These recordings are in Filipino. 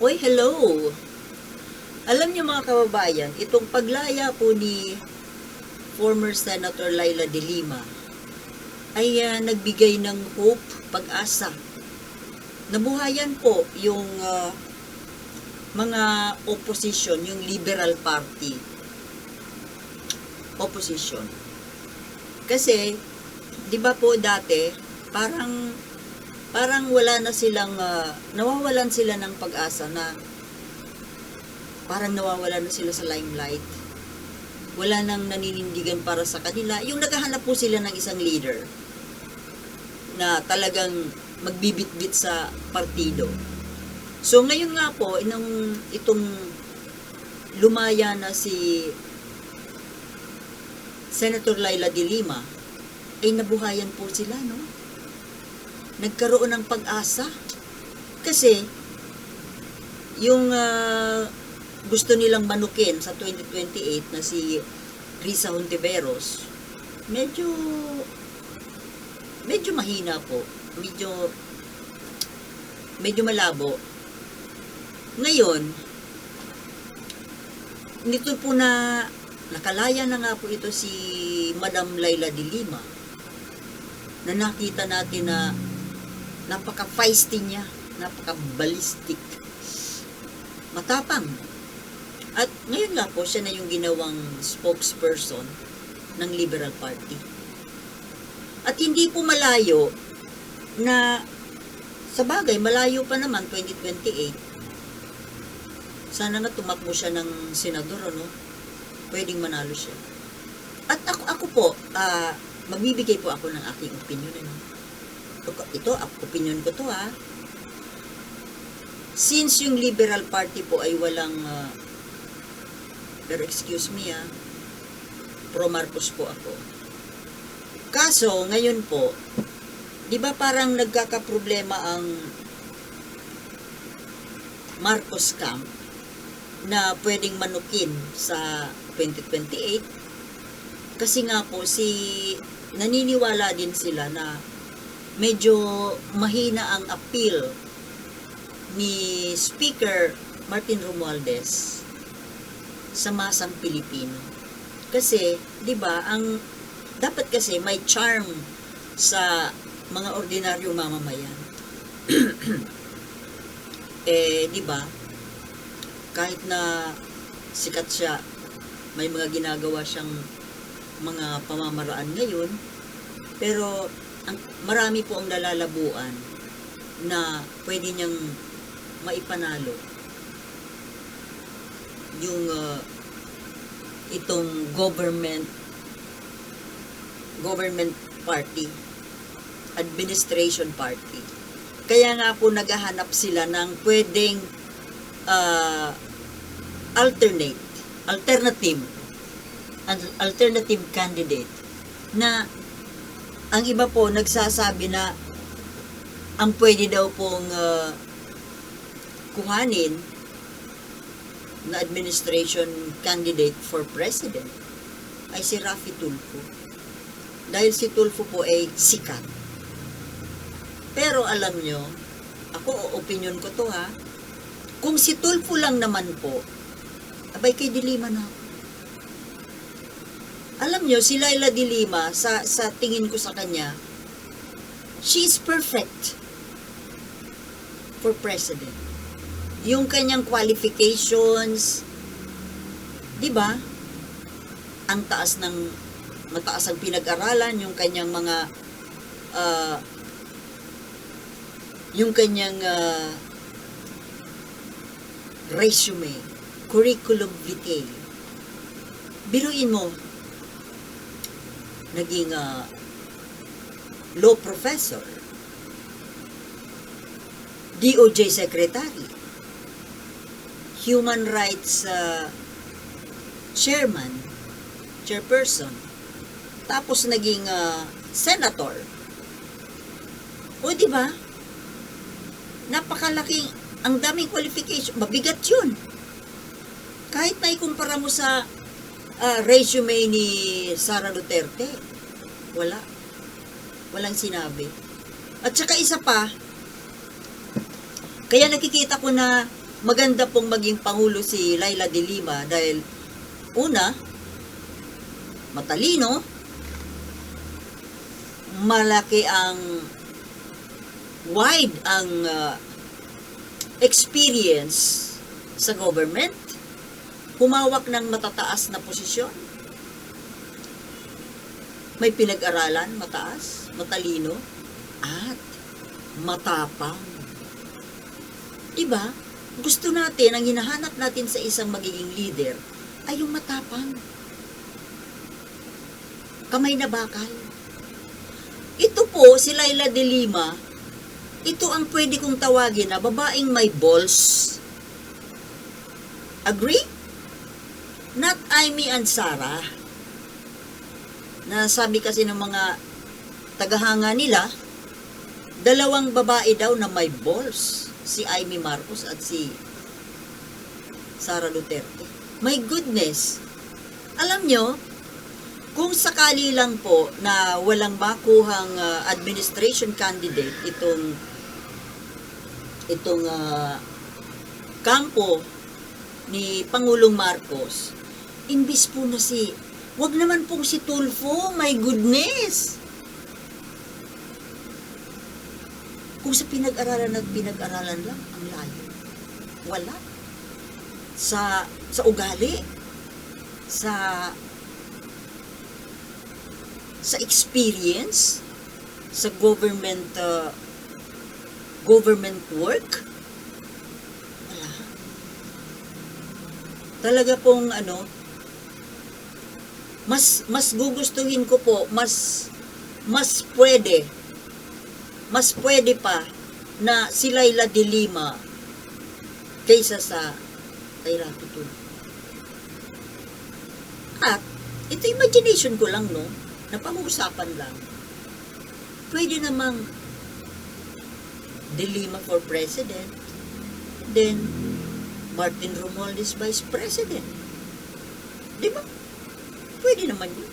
Oy, hello! Alam niyo mga kababayan, itong paglaya po ni former Senator Laila de Lima ay nagbigay ng hope, pag-asa. Nabuhayan po yung mga opposition, yung Liberal Party opposition. Kasi, di ba po dati, parang wala na silang, nawawalan sila ng pag-asa na parang nawawalan na sila sa limelight. Wala nang naninindigan para sa kanila. Yung naghahanap po sila ng isang leader na talagang magbibitbit sa partido. So ngayon nga po, itong lumaya na si Senator Laila de Lima, ay nabuhayan po sila, no? Nagkaroon ng pag-asa. Kasi, yung gusto nilang manukin sa 2028 na si Risa Hontiveros, medyo mahina po. Medyo malabo. Ngayon, nito po na nakalaya na nga po ito si Madam Laila de Lima, na nakita natin na napaka-feisty niya, napaka-ballistic, matapang. At ngayon nga po, siya na yung ginawang spokesperson ng Liberal Party. At hindi po malayo na, sa bagay, malayo pa naman, 2028. Sana nga tumakbo siya ng senador, ano? Pwedeng manalo siya. At ako po, magbibigay po ako ng aking opinion, ano? Ito, opinion ko to, ha? Since yung Liberal Party po ay walang, pero excuse me, pro-Marcos po ako. Kaso, ngayon po, di ba parang nagkakaproblema ang Marcos camp na pwedeng manukin sa 2028? Kasi nga po, naniniwala din sila na medyo mahina ang appeal ni Speaker Martin Romualdez sa masang Pilipino. Kasi, 'di ba, dapat kasi may charm sa mga ordinaryong mamamayan. 'Di ba? Kahit na sikat siya, may mga ginagawa siyang mga pamamaraan ngayon, pero marami po ang nalalabuan na pwede niyang maipanalo yung itong government party, administration party. Kaya nga po naghahanap sila ng pwedeng alternative candidate, na ang iba po nagsasabi na ang pwede daw pong kuhanin na administration candidate for president ay si Raffy Tulfo. Dahil si Tulfo po ay sikat. Pero alam nyo, ako, opinion ko to, ha, kung si Tulfo lang naman po, abay kay de Lima na. Alam nyo, si Laila de Lima, sa tingin ko sa kanya, she is perfect for president. Yung kanyang qualifications, 'di ba? Mataas ang pinag-aralan, yung kanyang mga resume, curriculum vitae. Biruin mo, naging law professor, DOJ secretary, human rights chairperson, tapos naging senator. O, di ba? Napakalaking, ang daming qualification, mabigat yun. Kahit na ikumpara mo sa resume ni Sara Duterte, walang sinabi. At saka isa pa, kaya nakikita ko na maganda pong maging Pangulo si Laila de Lima dahil una, matalino, malaki ang wide ang experience sa government, humawak ng matataas na posisyon, may pinag-aralan, mataas, matalino, at matapang. Diba? Gusto natin, ang hinahanap natin sa isang magiging leader ay yung matapang. Kamay na bakal. Ito po, si Laila de Lima, ito ang pwede kong tawagin na babaeng may balls. Agree? Not Amy and Sarah. Na sabi kasi ng mga tagahanga nila, dalawang babae daw na may balls. Si Amy Marcos at si Sara Duterte. My goodness! Alam nyo, kung sakali lang po na walang makuhang administration candidate itong kampo ni Pangulong Marcos, imbis po na wag naman pong si Tulfo, my goodness! Kung sa pinag-aralan at pinag-aralan lang, ang layo. Wala. Sa ugali, sa experience, sa government work, wala. Talaga pong mas gugustuhin ko po, mas pwede pa na si Laila de Lima kaysa sa Tyra Tutulfo. At ito imagination ko lang, no, na pag-uusapan lang. Pwede namang de Lima for president, then Martin Romualdez vice president. Di ba? Pwede naman yun.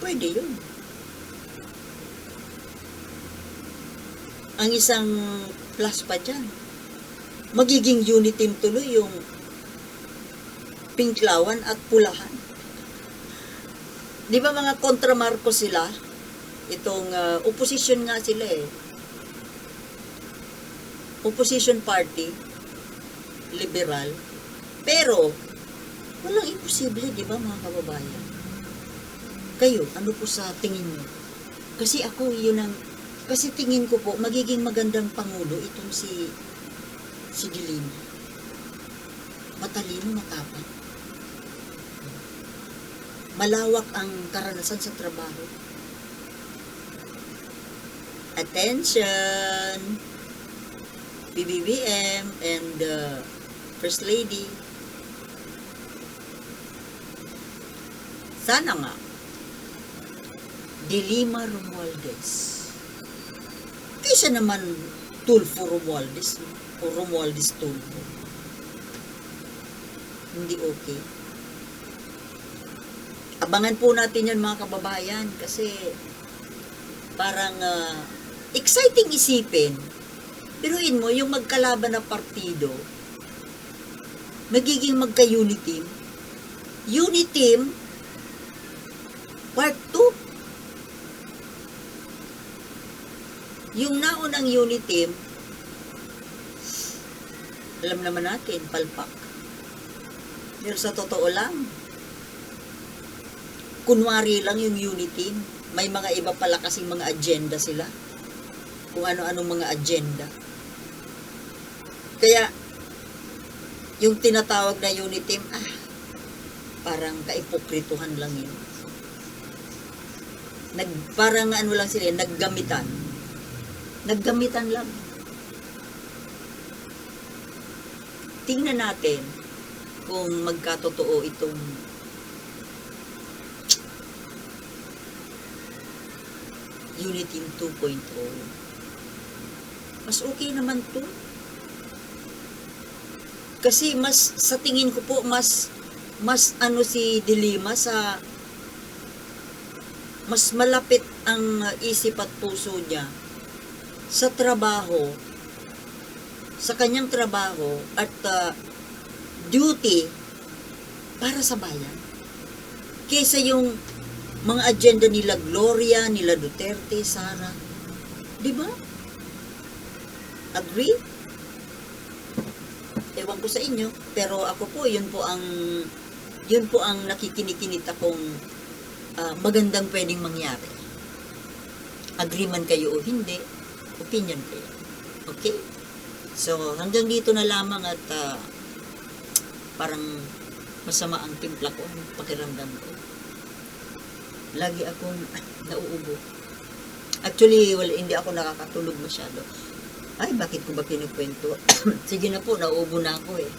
Pwede yun. Ang isang plus pa dyan, magiging unit team tuloy yung Pinklawan at Pulahan. Di ba mga kontra Marcos sila? Itong opposition nga sila eh. Opposition party, liberal. Pero, walang imposible, di ba mga kababayan? Kayo, ano po sa tingin niyo? Kasi ako, kasi tingin ko po, magiging magandang pangulo itong si de Lima. Matalino, matapang. Malawak ang karanasan sa trabaho. Attention! PBBM and First Lady. Sana nga, de Lima Romualdez. Kaysa naman Tulfo Romualdez o Romualdez Tulfo. Hindi okay. Abangan po natin yan mga kababayan kasi parang exciting isipin. Piruin mo yung magkalaban na partido magiging magka-unit team. Unit team part 2. Yung naunang unit team, alam naman natin, palpak. Pero sa totoo lang, kunwari lang yung unit team. May mga iba pala kasing mga agenda sila. Kung ano-anong mga agenda. Kaya, yung tinatawag na unit team, parang kaipokrituhan lang yun. Parang lang sila, naggamitan. Naggamitan lang. Tingnan natin kung magkatotoo itong Unit Team 2.0. Mas okay naman to. Kasi sa tingin ko po, mas si de Lima mas malapit ang isip at puso niya sa trabaho sa kanyang trabaho at duty para sa bayan. Kesa yung mga agenda nila Gloria, nila Duterte, Sara. Di ba? Agree? Ewan ko sa inyo, pero ako po, yun po ang nakikinikinit akong magandang pwedeng mangyari. Agree man kayo o hindi, opinion kayo. Okay? So, hanggang dito na lamang at parang masama ang timpla ko, ang pakiramdam ko. Lagi akong nauubo. Actually, hindi ako nakakatulog masyado. Ay, bakit ko ba kinukwento? Sige na po, nauubo na ako eh.